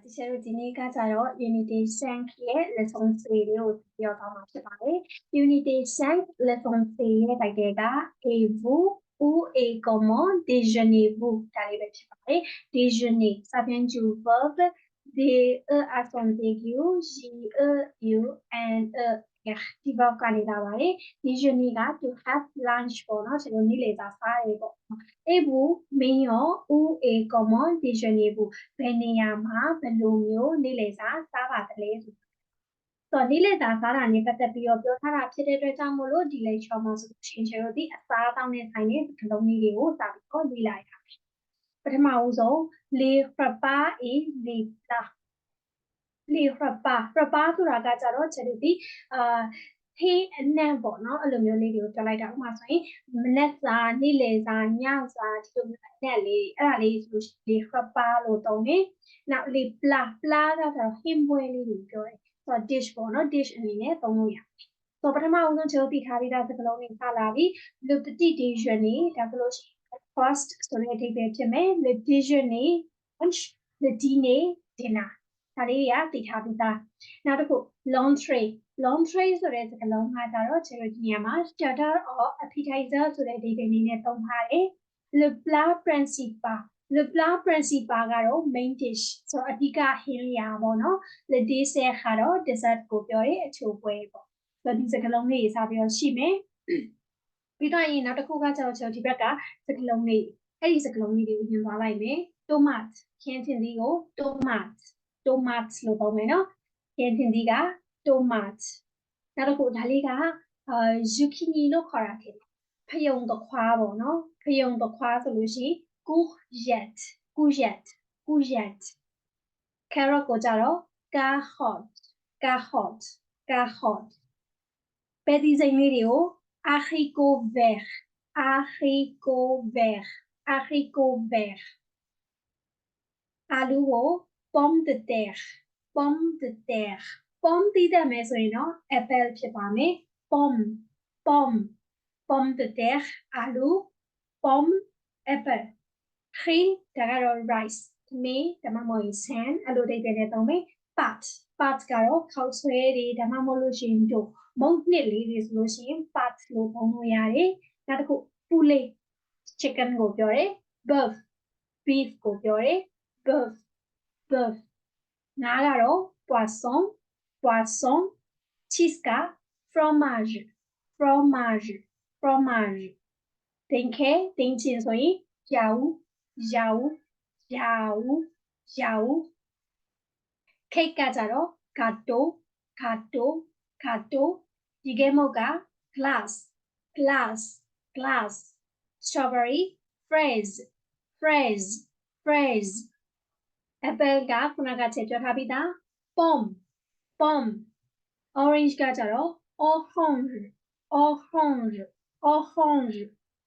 ဒီဆရာတို့ဒီနေ့ကကြတော့ Unity 5ရဲ့ lesson 3လေးကိုပြောသွားမှာဖြစ်ပါတယ်။ Unity 5 lesson 3ရဲ့ title က Et vous où et comment déjeunez-vous ဒါလေးပဲဖြစ်ပါတယ်။ Déjeuner စာပြန်ကျူ verb de accent aigu j u n e ဒီ verb ကနေလာပါတယ်။ Déjeuner က to have lunch ပေါ့နော်ကျွန်တော်နေ့လယ်စာစားတယ်ပေါ့။ Et vous မင်းရော où et comment déjeunez-vous ဘယ်နေရာမှာဘယ်လိုမျိုးနေ့လယ်စာစားပါသလဲဆိုနေ့လယ်စာစားတာနဲ့ပတ်သက်ပြီးတော့ပြောထားတာဖြစ်တဲ့အတွက်ကြောင့်မို့လို့ဒီ lecture မှာဆိုရှင်ကျွန်တော်ဒီအစားအသောက်နဲ့ဆိုင်တဲ့စကားလုံးလေးတွေကိုစပြီးတော့လေ့လာရအောင်။ပထမဦးဆုံး les repas et les plats les repas ဆိုတာကကြတော့ကျွန်တော်ဒီဟင်းအနံ့ပေါ့နော်အဲ့လိုမျိုးလေးတွေကိုပြောလိုက်တာဥပမာဆိုရင်မနက်စာနေ့လယ်စာညစာဒီလိုမျိုးအနက်လေးအဲ့ဒါလေးဆိုလို့les repas လို့သုံးတယ်။နောက် les plats ကတော့ဟင်းပွဲလေးကိုပြောတယ်။ဆိုတော့ dish ပေါ့နော် dish အနေနဲ့သုံးလို့ရတယ်။ဆိုပထမဦးဆုံးကျွန်တော်သိထားပြီးသားစကားလုံးတွေစလာပြီ le petit déjeuner ဒါဆိုလို့ရှိရင် first ဆိုတဲ့အဓိပ္ပာယ်ဖြစ်မယ် le déjeuner lunch le dîner dinner ဒါလေးတွေကသိထားပြီးသားနောက်တစ်ခု l'entrée ဆိုတဲ့စကားလုံးကကြတော့ကျွန်တော်ဒီနေရာမှာ starter or appetizer ဆိုတဲ့အဓိပ္ပာယ်လေးနဲ့သုံးထားတယ် le plat principal ကတော့ main dish ဆိုတော့အဓိကဟင်းလျာပေါ့နော် le dessert ကတော့ dessert ကိုပြောရဲအချိုပွဲပေါ့ဆိုတော့ဒီစကားလုံးလေးစပြီးတော့ရှိမယ်ပြီးတော့ရင်နောက်တစ်ခုကကျတော့ကျွန်တော်ဒီဘက်ကစကားလုံးလေးအဲ့ဒီစကားလုံးလေးတွေကိုညွှန်သွားလိုက်မယ် tomate ခင်းတင်သီးကို tomate လို့သုံးမယ်နော်ခင်းတင်သီးက tomate နောက်တစ်ခုဒါလေးကzucchini လို့ခေါ်တာထင်တယ်ဖယုံသခွားပေါ့နော်ဖယုံသခွားဆိုလို့ရှိရင် courgette carrot ကိုကြတော့ carotte ပဲတီစိမ်းလေးတွေကို haricot vert အာလူးကို pomme de terre pomme သီးတတ်မယ်ဆိုရင်တော့ apple ဖြစ်ပါမယ် pomme de terre အာလူး pomme apple ခင်းဒါကတော့ rice မင်းဒါမှမဟုတ် sand အဲ့လိုအဓိပ္ပာယ်နဲ့သုံးမယ် pat ကတော့ခောက်ဆွဲတွေဒါမှမဟုတ်လို့ရှိရင်တို့မုန့်နှစ်လေးတွေဆိုလို့ရှိရင် pat လို့သုံးလို့ရတယ်နောက်တစ်ခု poulet chicken ကိုပြောတယ် beef ကိုပြောတယ် beef ငါးကတော့ poisson cheese က fromage ဒိန်ခဲဒိန်ချင်ဆိုရင် yaourt ခိတ်ကကြတော့ gâteau ဒီကဲမုတ်က glace strawberry fraise apple ကခုနကချက်ပြောထားပြီးသား pomme orange ကကြတော့ orange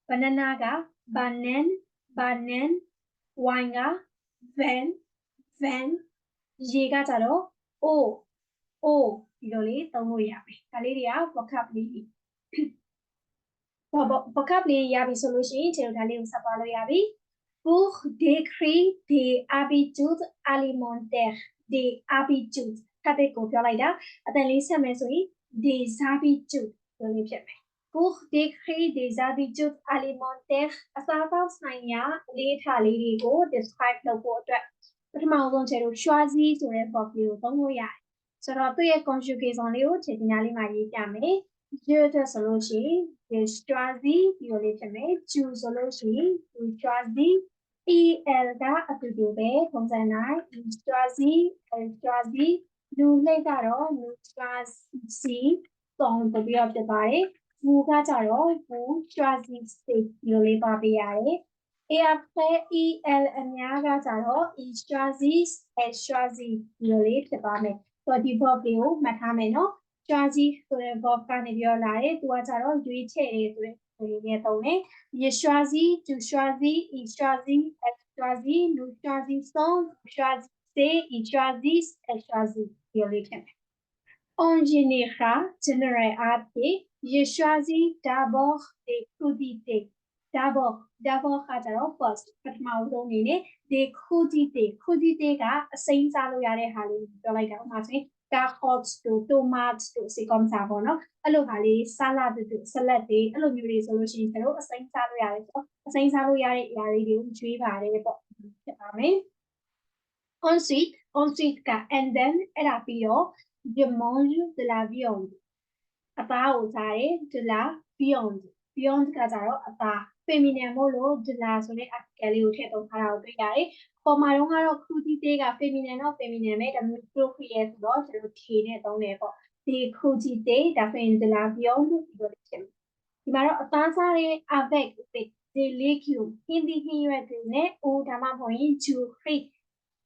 banana က banane wine က vin ရေကကြတော့ eau ဒီလိုလေးသုံးလို့ရမယ်ဒါလေးတွေက vocab လေးvocab လေးရပြီဆိုလို့ရှိရင်ကျွန်တော်ဒါလေးကိုဆက်သွားလို့ရပြီ pour décrire des habitudes alimentaires ခပ်တဲ့ကိုပြောလိုက်တာအတန်လေးဆက်မယ်ဆိုရင် des habitudes လို့လေးဖြစ်မယ် pour décrire des habitudes alimentaires အစားအသောက်ဆိုင်ရာအလေးအထားလေးတွေကို describe လုပ်ဖို့အတွက်ပထမဆုံးကျွန်တော် choisir ဆိုတဲ့ verb လေးကိုသုံးလို့ရတယ်ဆိုတော့သူ့ရဲ့ conjugation လေးကိုခြေပညာလေးမှာရေးပြမယ် je အတွက်ဆိုလို့ရှိရင် je choisis ဒီလိုလေးဖြစ်မယ် tu ဆိုလို့ရှိရင် tu choisis el ကအတူတူပဲပုံစံတိုင်း il choisit elle choisit လူလှည့်ကတော့ nous choisis သုံးပြီးတော့ဖြစ်သွားတယ် vous ကကြတော့ vous choisissez ဒီလိုလေးသွားပေးရတယ် et après el အများကကြတော့ il choisit elle choisit ဒီလိုလေးဖြစ်သွားမယ်ဆိုတော့ဒီ verb လေးကိုမှတ်ထားမယ်နော် choisis ဆိုတဲ့ verb ကနေပြောလာတယ်သူကကြတော့ရွေးချယ်တယ်ဆိုတဲ့ဒီနဲ့သုံးတယ် je choisis tu choisis il choisit elle choisit nous choisissons vous choisissez il choisit elle choisit ဒီလိုလေးဖြစ်မယ် en général အားဖြင့် je choisis d'abord des crudités double ကကြတော့ first ပထမဆုံးအနေနဲ့ they khudite ကအစိမ်းစားလို့ရတဲ့ဟာလေးပြောလိုက်တာဥပမာဆိုရင် carrots တို့ tomatoes တို့ c'est comme ça ပေါ့နော်အဲ့လိုဟာလေး salad တို့ salad တွေအဲ့လိုမျိုးတွေဆိုလို့ရှိရင်ကျွန်တော်အစိမ်းစားလို့ရတယ်ဆိုတော့အစိမ်းစားလို့ရတဲ့အရာလေးတွေကိုကျွေးပါတယ်ပေါ့ဖြစ်ပါမယ် ensuite က and then အဲ့ဒါပြီးတော့ je mange de la viande အသားကိုစားတယ် de la viande ကကြတော့အသား feminine မို့လို့ de la ဆိုတဲ့ article လေးကိုထည့်သုံးထားတာကိုတွေ့ရတယ်။ပေါ်မှာတော့ကတော့ crudité က feminine တော့ feminine ပဲဒါပေမဲ့ pluriel ဆိုတော့ကျွန်တော် T နဲ့သုံးတယ်ပေါ့။ဒီ crudité ဒါဆိုရင် de la viande ဒီလိုဖြစ်မယ်။ဒီမှာတော့အသားစားတဲ့ avec des légumes ဟင်းသီးဟင်းရွက်တွေနဲ့ ou ဒါမှမဟုတ်ရင် du riz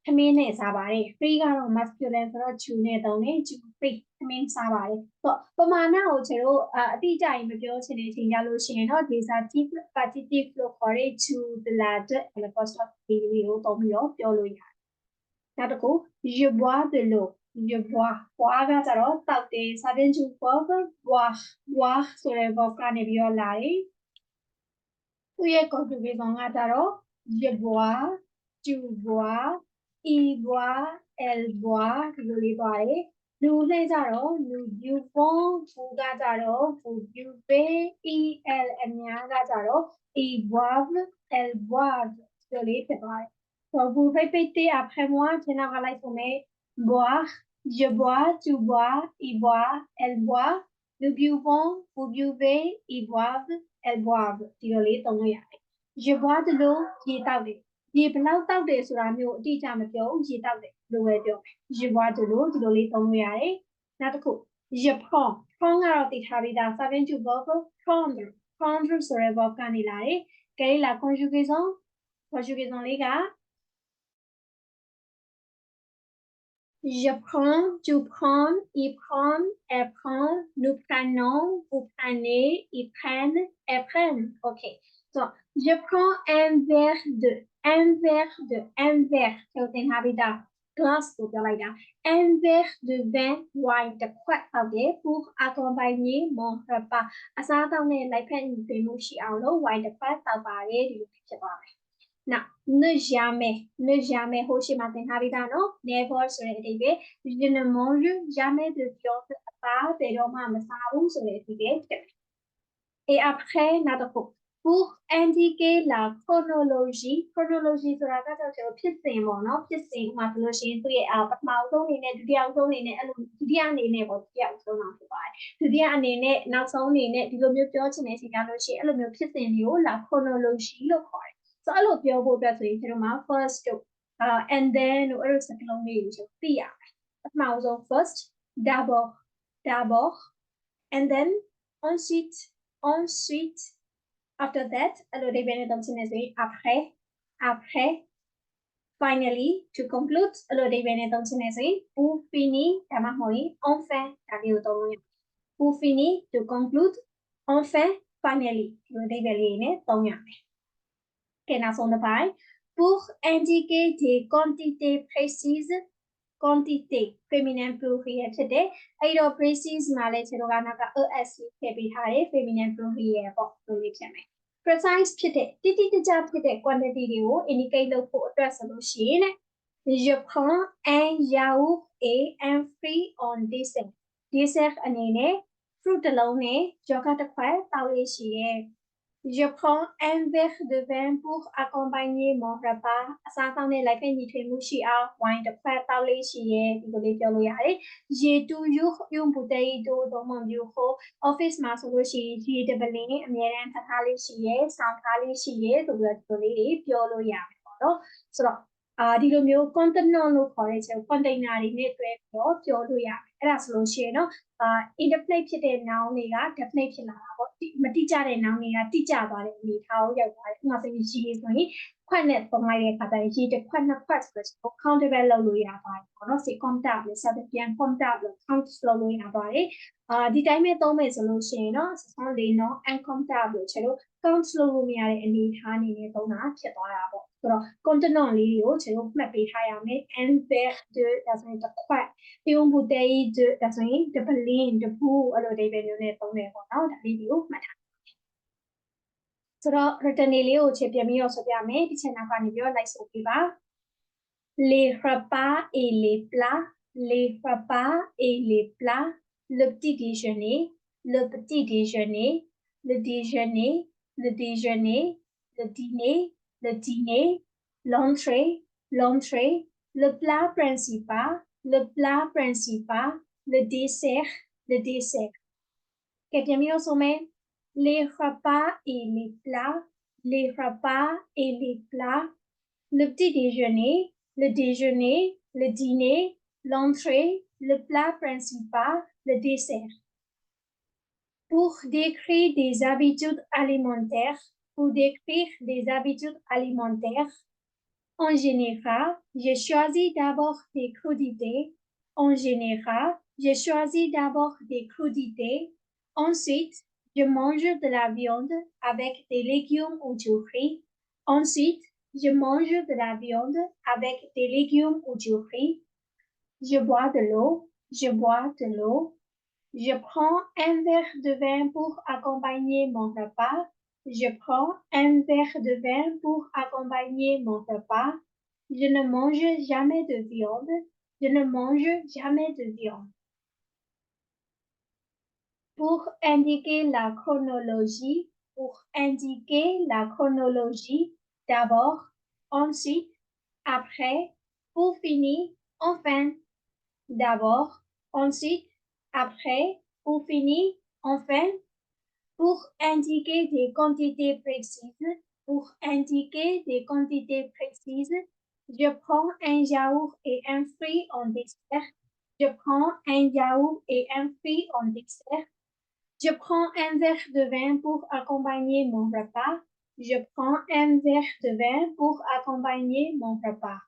ထမင်းနဲ့စားပါတယ် free ကတော့ masculine ဆိုတော့ ju နဲ့သုံးတယ် ju free ထမင်းစားပါတယ်ဆိုတော့ပမာဏကိုကျွန်တော်အတိအကျကြီးမပြောချင်တဲ့အချိန်ကြလို့ရှိရင်တော့ desative partitive လို့ခေါ်တဲ့ ju ဒလာတဲ့ apostrophe လေးကိုသုံးပြီးတော့ပြောလို့ရတယ်နောက်တစ်ခု je bois de l'eau je bois ကကြတော့တောက်တယ် ça vient du verb boire ဆိုတဲ့ verb ကနေပြီးတော့လာတယ်သူ့ရဲ့ conjugation ကကြတော့ je bois tu bois il boit elle boit ဒီလိုလေးပါတယ်လူနဲ့ကြတော့ nous buvons ဘူကကြတော့ vous buvez il elle အများကကြတော့ ils boivent elles boivent ဒီလိုလေးဖြစ်ပါတယ် donc vous répétez après moi ကျွန်တော်ကလိုက်ဆိုမယ် boire je bois tu bois il boit elle boit nous buvons vous buvez ils boivent elles boivent ဒီလိုလေးသုံးလို့ရတယ် je bois de l'eau ရေတောက်တယ်ရေဘလောက်တောက်တယ်ဆိုတာမျိုးအတိအကျမပြောဘူးရေတောက်တယ်လို့ပဲပြော je bois de l'eau ဒီလိုလေးသုံးလို့ရတယ်နောက်တစ်ခု je prends ကတော့သိထားပြီးသား ça vient du verb prendre ဆိုတဲ့ verb ကနေလာတယ်ကဲလာ conjugation လေးက je prends tu prends il prend elle prend nous prenons vous prenez ils prennent elles prennent ok so je prends un verre de un verre ကျောင်းသင်ထားပြီးသား glass ကိုပြောလိုက်တာ un verre de vin wine တစ်ခွက်ဟုတ်တယ် pour accompagner mon repas အစားအသောက်နဲ့လိုက်ဖက်ညီထွေမှုရှိအောင်လို့ wine တစ်ခွက်တောက်ပါတယ်ဒီလိုဖြစ်သွားမယ် now ne jamais ဟိုရှိမှသင်ထားပြီးသားနော် never ဆိုတဲ့အဓိပ္ပာယ် je ne mange jamais de viande အသားဘယ်တော့မှမစားဘူးဆိုတဲ့အဓိပ္ပာယ်ဖြစ်မယ် et après နောက်တစ်ခု pour indiquer la chronologie ဆိုတာကတော့ကျွန်တော်ဖြစ်စဉ်ပေါ့နော်ဖြစ်စဉ်မှာဆိုလို့ရှိရင်သူ့ရဲ့ပထမဆုံးအနေနဲ့ဒုတိယဆုံးအနေနဲ့အဲ့လိုဒုတိယအနေနဲ့ပေါ့ဒုတိယဆုံးအောင်ဖြစ်ပါတယ်ဒုတိယအနေနဲ့နောက်ဆုံးအနေနဲ့ဒီလိုမျိုးပြောချင်တဲ့အချိန်ကြလို့ရှိရင်အဲ့လိုမျိုးဖြစ်စဉ်တွေကို la chronologie လို့ခေါ်တယ်ဆိုအဲ့လိုပြောဖို့အတွက်ဆိုရင်ကျွန်တော်မှာ first တို့ and then တို့အဲ့လိုစကားလုံးလေးကိုသိရမယ်ပထမဆုံး first d'abord and then ensuite after that အဲ့လိုဒီပဲနဲ့သုံးချင်နေဆိုရင် après finally to conclude အဲ့လိုဒီပဲနဲ့သုံးချင်နေဆိုရင် pour finir ဒါမှမဟုတ်ရင် enfin ဒါလေးကိုသုံးလို့ရ pour finir to conclude enfin finally ဒီလိုဒီပဲလေးနဲ့သုံးရမယ်ကဲနောက်ဆုံးတစ်ပိုင်း pour indiquer des quantités précises quantité feminine pluriel ဖြစ်တယ်အဲ့တော့ precise မှာလည်းကျွန်တော်ကနောက်က es ထည့်ပေးထားတယ် feminine pluriel ပေါ့လို့လေးဖြစ်မယ် precise ဖြစ်တဲ့တိတိကျကျဖြစ်တဲ့ quantity တွေကို indicate လုပ်ဖို့အတွက်ဆိုလို့ရှိရင် je prends un yaourt et un fruit en dessert အနေနဲ့ fruit တစ်လုံးနဲ့ yogurt တစ်ခွက်တောက်လေးရှိရဲ့ je prends un verre de vin pour accompagner mon repas အစားအသောက်နဲ့လိုက်ဖက်ညီထွေမှုရှိအောင် wine တစ်ခွက်တောက်လေးရှိရဲ့ဒီလိုလေးပြောလို့ရတယ် j'ai toujours une bouteille d'eau dans mon bureau office မှာဆိုလို့ရှိရင် j'ai တပလင်းအများအားဖတ်ထားလေးရှိရဲ့စောင့်ထားလေးရှိရဲ့ဆိုပြီးတော့ဒီလိုလေးပြောလို့ရမယ်ပေါ့နော်ဆိုတော့ဒီလိုမျိုး container လို့ခေါ်တဲ့ကျွန်တော် container တွေနဲ့တွဲပြီးတော့ပြောလို့ရတယ်အဲ့ဒါဆိုလို့ရှိရင်တော့indefinite ဖြစ်တဲ့ noun တွေက definite ဖြစ်လာတာပေါ့မတိကျတဲ့ noun တွေကတိကျသွားတဲ့အနေထားကိုရောက်သွားတယ်ဥပမာဆိုရင် ရေဆိုရင်ခွက်နဲ့ပုံလိုက်တဲ့အခါကျရင်ရေတစ်ခွက်နှစ်ခွက်ဆိုတော့ countable လုပ်လို့ရပါတယ်ပေါ့နော် c'est comptable ça devient comptable count လုပ်လို့ရပါတယ်ဒီတိုင်းပဲသုံးမယ်ဆိုလို့ရှိရင်တော့ ce sont les noms incomptables ကျွန်တော် count လုပ်လို့မရတဲ့အနေထားအနေနဲ့သုံးတာဖြစ်သွားတာပေါ့ဆိုတော့ contenant လေးတွေကိုကျွန်တော်မှတ်ပေးထားရမယ် un verre de ဒါဆိုရင်တစ်ခွက် une bouteille de ဒါဆိုရင်တစ်ပလင်းတစ်ဘူးအဲ့လိုအဓိပ္ပာယ်မျိုးနဲ့သုံးတယ်ပေါ့နော်ဒါလေးတွေကိုမှတ်ထား ဆိုတော့ written လေးကိုခြေပြန်ပြီးတော့ဆိုပြမယ်ဒီချက်နောက်ကနေပြီးတော့လိုက်ဆိုပြပါ les repas et les plats les repas et les plats le petit déjeuner le petit déjeuner le déjeuner le déjeuner le dîner le dîner l'entrée l'entrée le plat principal le plat principal le dessert le dessert ကဲပြန်ပြီးတော့ဆိုမယ်les repas et les plats, les repas et les plats, le petit déjeuner, le déjeuner, le dîner, l'entrée, le plat principal, le dessert. Pour décrire des habitudes alimentaires, en général, je choisis d'abord des crudités. En général, je choisis d'abord des crudités. Ensuite, je mange de la viande avec des légumes ou du riz. Ensuite, je mange de la viande avec des légumes ou du riz. Je bois de l'eau. Je bois de l'eau. Je prends un verre de vin pour accompagner mon repas. Je prends un verre de vin pour accompagner mon repas. Je ne mange jamais de viande. Je ne mange jamais de viande. Pour indiquer la chronologie, d'abord, ensuite, après, pour finir, enfin. D'abord, ensuite, après, pour finir, enfin. Pour indiquer des quantités précises, je prends un yaourt et un fruit en dessert. Je prends un yaourt et un fruit en dessert. Je prends un verre de vin pour accompagner mon repas. Je prends un verre de vin pour accompagner mon repas.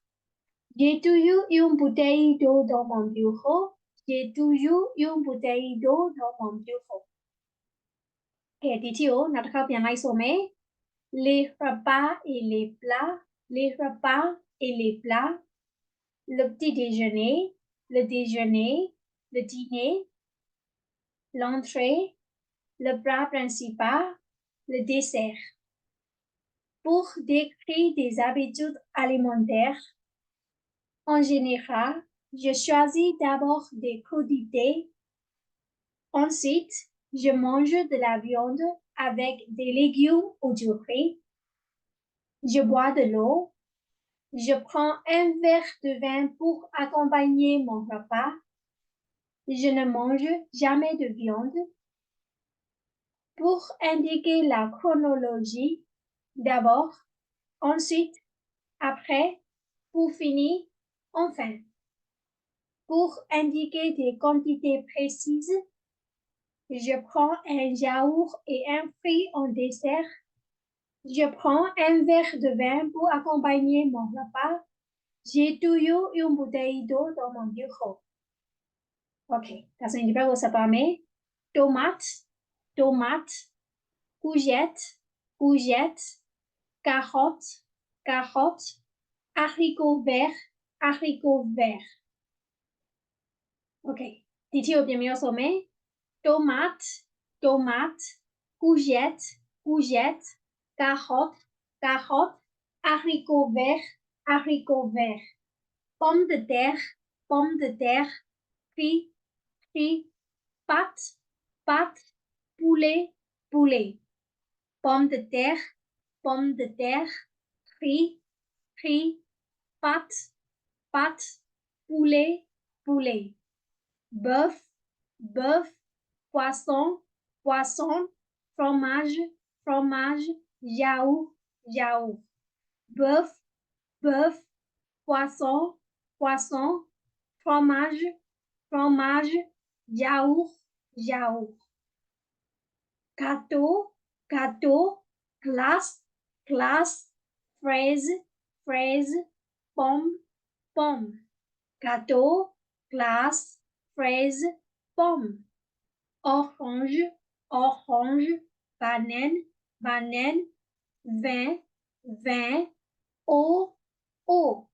J'ai toujours une bouteille d'eau dans mon bureau. J'ai toujours une bouteille d'eau dans mon bureau. ကဲဒီတီကိုနောက်တစ်ခါပြန်လိုက်ဆိုမယ် les repas et les plats les repas et les plats le petit déjeuner le déjeuner le dîner l'entrée le plat principal le dessert pour décrire des habitudes alimentaires en général je choisis d'abord des crudités ensuite je mange de la viande avec des légumes ou du riz. Je bois de l'eau. Je prends un verre de vin pour accompagner mon repas. Je ne mange jamais de viande. Pour indiquer la chronologie, d'abord, ensuite, après, pour finir, enfin. Pour indiquer des quantités précises, je prends un yaourt et un fruit en dessert. Je prends un verre de vin pour accompagner mon repas. J'ai toujours une bouteille d'eau dans mon bureau. Ok,ဒါဆိုရင်ဒီဘက်ကိုဆက်သွားမယ် tomate tomate courgette courgette carotte carotte haricot vert haricot vert. Ok,ဒီထီကိုပြင်ပြီးတော့ဆိုမယ် tomate tomate courgette courgette carotte carotte haricot vert haricot vert. Pomme de terre riz riz pâte pâte poulet poulet. Pomme de terre riz riz pâte pâte poulet poulet. Bœuf bœuf poisson poisson fromage fromage yaourt yaourt. Bœuf bœuf poisson poisson fromage fromage yaourt yaourt. Gâteau gâteau glace glace fraise fraise pomme pomme. Gâteau glace fraise pomme. Orange orange banane banane vin vin eau eau.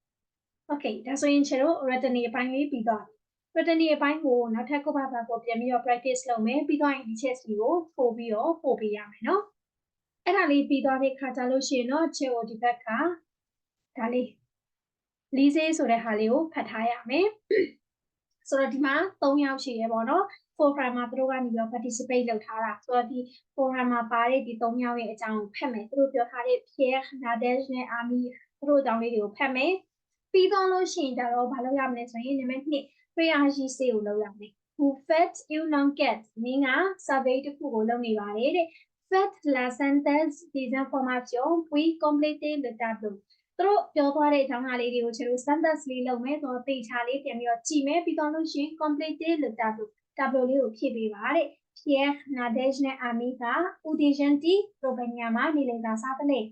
Okay ဒါဆိုရင်ကျွန်တော် written အပိုင်းလေးပြီးသွားပြီ written အပိုင်းကိုနောက်ထပ်ကိုပါပါကိုပြန်ပြီးတော့ practice လုပ်မယ်ပြီးတော့ဒီချက်စီကိုပို့ပြီးတော့ပို့ပေးရမယ်เนาะ အဲ့ဒါလေးပြီးသွားတဲ့ခါကြလို့ရှိရင်တော့ချေကိုဒီဘက်ကဒါလေးလေးစေးဆိုတဲ့ဟာလေးကိုဖတ်ထားရမယ်ဆိုတော့ဒီမှာ3ယောက်ရှိရပေါ့နော် forum မှာသူတို့ကနေပြီး participate လုပ်ထားတာဆိုတော့ဒီ forum မှာပါတဲ့ဒီ3ယောက်ရဲ့အကြောင်းကိုဖတ်မယ်သူတို့ပြောထားတဲ့ Pierre Nadège နဲ့ Ami သူတို့အကြောင်းလေးတွေကိုဖတ်မယ်ပြီးတော့လို့ရှိရင်ကြတော့ဘာလုပ်ရမလဲဆိုရင်နံပါတ်1 triage စေးကိုလုပ်ရမယ် Vous faites une enquête မင်းက survey တစ်ခုကိုလုပ်နေပါတယ်တဲ့ Faites la synthèse des informations puis complétez le tableau သူတို့ပြောသွားတဲ့အကြောင်းအရာလေးတွေကိုကျွန်တော် synthèse လေးလုပ်မယ်ဆိုတော့တေချာလေးပြန်ပြီးတော့ကြည့်မယ်ပြီးတော့လို့ရှိရင် complétez le tableau လေးကိုဖြည့်ပေးပါတဲ့ Pierre Nadège နဲ့ Ami က Udingenty ရိုဘယ်နီယာမှာနေလေသာစားတယ်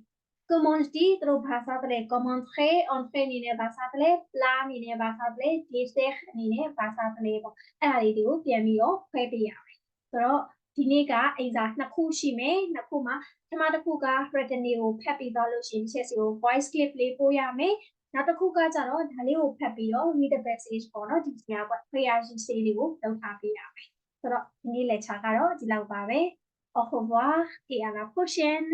Comment dit သူတို့ဘာစားတယ် commenter entrée အနေနဲ့ဘာစားတယ် plat အနေနဲ့ဘာစားတယ် dessert အနေနဲ့ဘာစားတယ်ပေါ့အဲ့ဒါလေးတွေကိုပြန်ပြီးတော့ခွဲပေးရမယ်ဆိုတော့ဒီနေ့က exam 2ခုရှိမယ်နှစ်ခုမှာပထမတစ်ခုက written ကိုဖတ်ပြီးတော့လို့ရှိရင်ချက်စီကို voice clip လေးပို့ရမယ်နောက်တစ်ခုကကြတော့ဒါလေးကိုဖတ်ပြီးတော့ read the passage ပေါ့နော်ဒီစရာက prayer စီလေးကိုလုပ်ထားပေးရမယ်ဆိုတော့ဒီနေ့ lecture ကတော့ဒီလောက်ပါပဲ au revoir et à la prochaine